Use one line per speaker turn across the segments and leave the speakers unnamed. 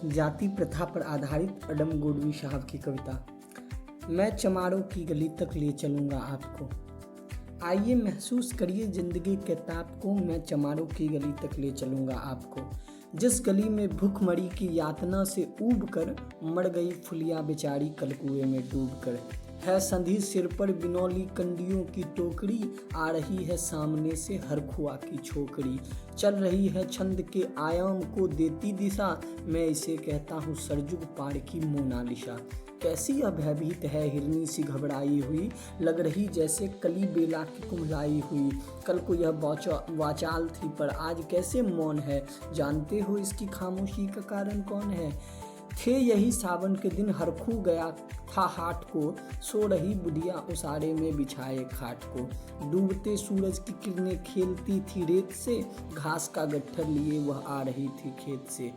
जाति प्रथा पर आधारित अडम गोडवी साहब की कविता। मैं चमारों की गली तक ले चलूँगा आपको। आइए महसूस करिए ज़िंदगी के ताप को। मैं चमारों की गली तक ले चलूँगा आपको। जिस गली में भूखमरी की यातना से ऊब कर मर गई फुलिया बेचारी कल कुएं में डूब कर। है संधी सिर पर बिनौली कंडियों की टोकरी, आ रही है सामने से हर खुआ की छोकरी। चल रही है छंद के आयाम को देती दिशा, मैं इसे कहता हूँ सरजुग पार की मोनालिसा। कैसी यह भयभीत है हिरनी सी घबराई हुई, लग रही जैसे कली बेला की कुम्हलाई हुई। कल को यह वाचाल थी पर आज कैसे मौन है, जानते हो इसकी खामोशी का कारण कौन है। थे यही सावन के दिन हरखू गया था हाट को, सो रही बुढ़िया उसारे में बिछाए खाट को। डूबते सूरज की किरणें खेलती थी रेत से, घास का गट्ठर लिए वह आ रही थी खेत से।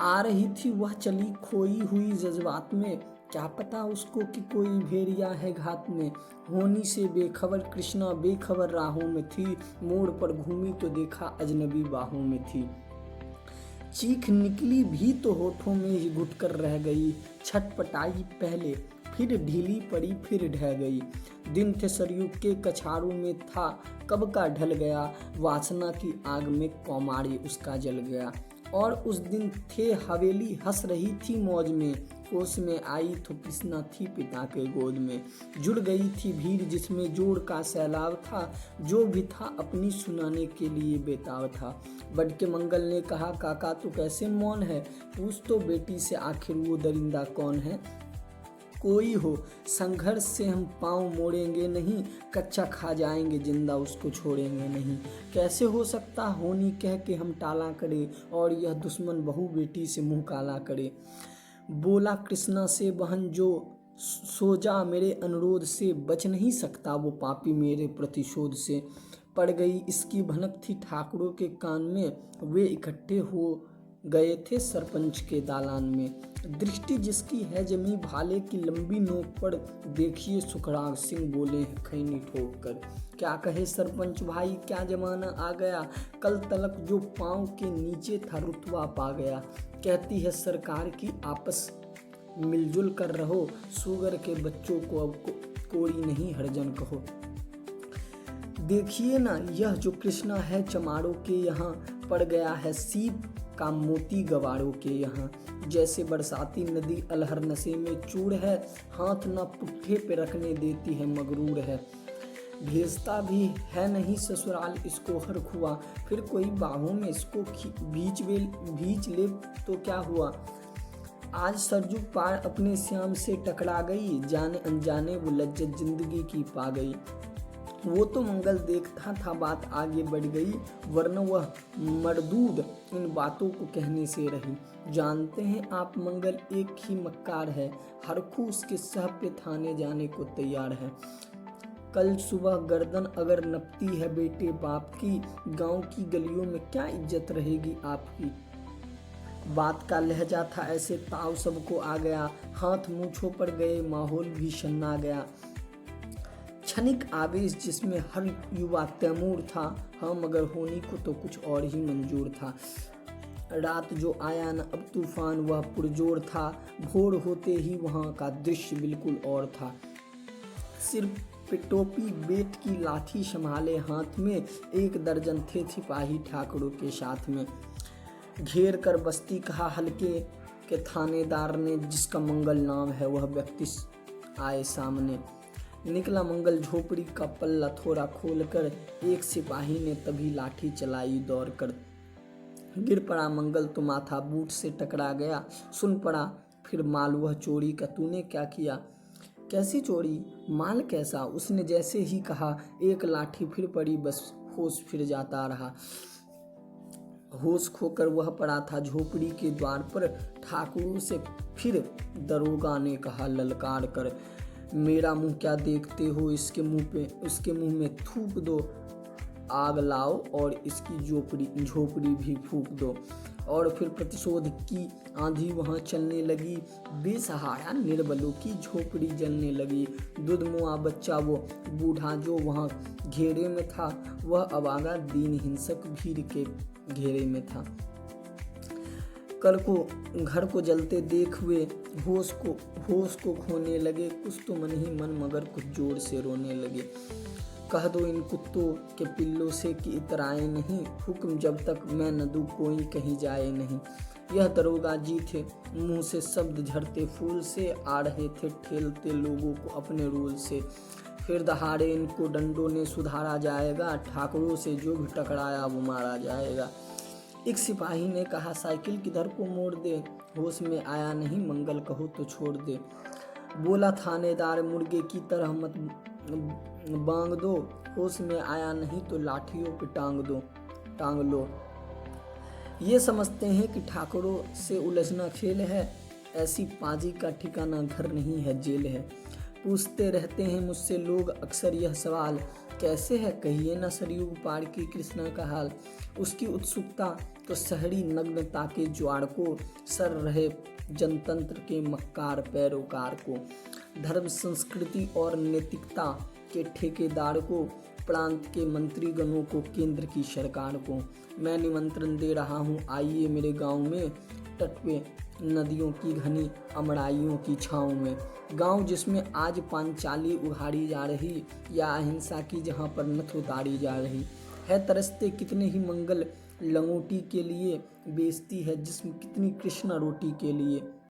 आ रही थी वह चली खोई हुई जज्बात में, क्या पता उसको कि कोई भेड़िया है घात में। होनी से बेखबर कृष्णा बेखबर राहों में थी, मोड़ पर घूमी तो देखा अजनबी बाहों में थी। चीख निकली भी तो होठों में ही घुट कर रह गई, छटपटाई पहले फिर ढीली पड़ी फिर ढह गई। दिन थे सरयू के कछारों में था कब का ढल गया, वासना की आग में कौमारी उसका जल गया। और उस दिन थे हवेली हंस रही थी मौज में, होश में आई तो कृष्णा थी पिता के गोद में। जुड़ गई थी भीड़ जिसमें जोड़ का सैलाब था, जो भी था अपनी सुनाने के लिए बेताब था। बड के मंगल ने कहा काका तू कैसे मौन है, पूछ तो बेटी से आखिर वो दरिंदा कौन है। कोई हो संघर्ष से हम पाँव मोड़ेंगे नहीं, कच्चा खा जाएंगे जिंदा उसको छोड़ेंगे नहीं। कैसे हो सकता होनी कह के हम टाला करे, और यह दुश्मन बहू बेटी से मुंह काला करे। बोला कृष्णा से बहन जो सो जा मेरे अनुरोध से, बच नहीं सकता वो पापी मेरे प्रतिशोध से। पड़ गई इसकी भनक थी ठाकुरों के कान में, वे इकट्ठे हो गए थे सरपंच के दालान में। दृष्टि जिसकी है जमी भाले की लंबी नोक पर, देखिए सुखराग सिंह बोले हैं खैनी ठोक कर। क्या कहे सरपंच भाई क्या जमाना आ गया, कल तलक जो पाँव के नीचे था रुतबा पा गया। कहती है सरकार की आपस मिलजुल कर रहो, शुगर के बच्चों को अब कोड़ी नहीं हरजन कहो। देखिए ना यह जो कृष्णा है चमारों के यहाँ, पड़ गया है सीप का मोती गवारों के यहाँ। जैसे बरसाती नदी अलहर नशे में चूर है, हाथ न पुट्ठे पे रखने देती है मगरूर है। भेजता भी है नहीं ससुराल इसको हर खुआ, फिर कोई बाहों में इसको भींच ले तो क्या हुआ। आज सरजुग पार अपने श्याम से टकरा गई, जाने अनजाने वो लज्जत जिंदगी की पा गई। वो तो मंगल देखता था बात आगे बढ़ गई, वरना वह मरदूद इन बातों को कहने से रही। जानते हैं आप मंगल एक ही मक्कार है, हर खू उसके सह पे थाने जाने को तैयार है। कल सुबह गर्दन अगर नपती है बेटे बाप की, गांव की गलियों में क्या इज्जत रहेगी आपकी। बात का लहजा था ऐसे ताव सबको आ गया, हाथ मूछों पर गए माहौल भी शन्ना गया। क्षणिक आवेश जिसमें हर युवा तैमूर था, हाँ मगर होनी को तो कुछ और ही मंजूर था। रात जो आया न अब तूफान वह पुरजोर था, भोर होते ही वहाँ का दृश्य बिल्कुल और था। सिर पे टोपी बेट की लाठी संभाले हाथ में, एक दर्जन थे सिपाही ठाकुरों के साथ में। घेर कर बस्ती कहा हल्के के थानेदार ने, जिसका मंगल नाम है वह व्यक्ति आए सामने। निकला मंगल झोपड़ी का पल्ला थोड़ा खोलकर, एक सिपाही ने तभी लाठी चलाई दौड़ कर। गिर पड़ा मंगल तो माथा बूट से टकरा गया, सुन पड़ा फिर माल वह चोरी का तूने क्या किया। कैसी चोरी माल कैसा, उसने जैसे ही कहा एक लाठी फिर पड़ी, बस होश फिर जाता रहा। होश खोकर वह पड़ा था झोपड़ी के द्वार पर, ठाकुरों से फिर दरोगा ने कहा ललकार कर, मेरा मुंह क्या देखते हो, इसके मुंह में थूक दो, आग लाओ और इसकी झोपड़ी भी फूंक दो। और फिर प्रतिशोध की आंधी वहाँ चलने लगी, बेसहारा निर्बलों की झोपड़ी जलने लगी। दुधमुआ बच्चा वो बूढ़ा जो वहाँ घेरे में था, वह अभागा दीन हिंसक भीड़ के घेरे में था। कल को घर को जलते देख हुए होश को खोने लगे। कुछ तो मन ही मन मगर कुछ जोर से रोने लगे। कह दो इन कुत्तों के पिल्लों से कि इतराए नहीं, हुक्म जब तक मैं न दूं कोई कहीं जाए नहीं। यह दरोगा जी थे, मुंह से शब्द झड़ते फूल से, आ रहे थे ठेलते लोगों को अपने रूल से। फिर दहाड़े इनको डंडों ने सुधारा जाएगा, ठाकुरों से जो भी टकराया वो मारा जाएगा। एक सिपाही ने कहा साइकिल किधर को मोड़ दे, होश में आया नहीं मंगल कहो तो छोड़ दे। बोला थानेदार मुर्गे की तरह मत बांग दो, होश में आया नहीं तो लाठियों पे टांग लो। ये समझते हैं कि ठाकुरों से उलझना खेल है, ऐसी पाजी का ठिकाना घर नहीं है जेल है। पूछते रहते हैं मुझसे लोग अक्सर यह सवाल, कैसे है कहिए न सरयू पार की कृष्णा का हाल। उसकी उत्सुकता तो शहरी नग्नता के ज्वार को, सर रहे जनतंत्र के मक्कार पैरोकार को, धर्म संस्कृति और नैतिकता के ठेकेदार को, प्रांत के मंत्रीगणों को, केंद्र की सरकार को। मैं निमंत्रण दे रहा हूँ आइए मेरे गांव में, तट पे नदियों की घनी अमड़ाइयों की छाँव में। गांव जिसमें आज पांचाली उघाड़ी जा रही, या अहिंसा की जहाँ पर नथ उतारी जा रही है। तरसते कितने ही मंगल लंगोटी के लिए, बेचती है जिस्म कितनी कृष्णा रोटी के लिए।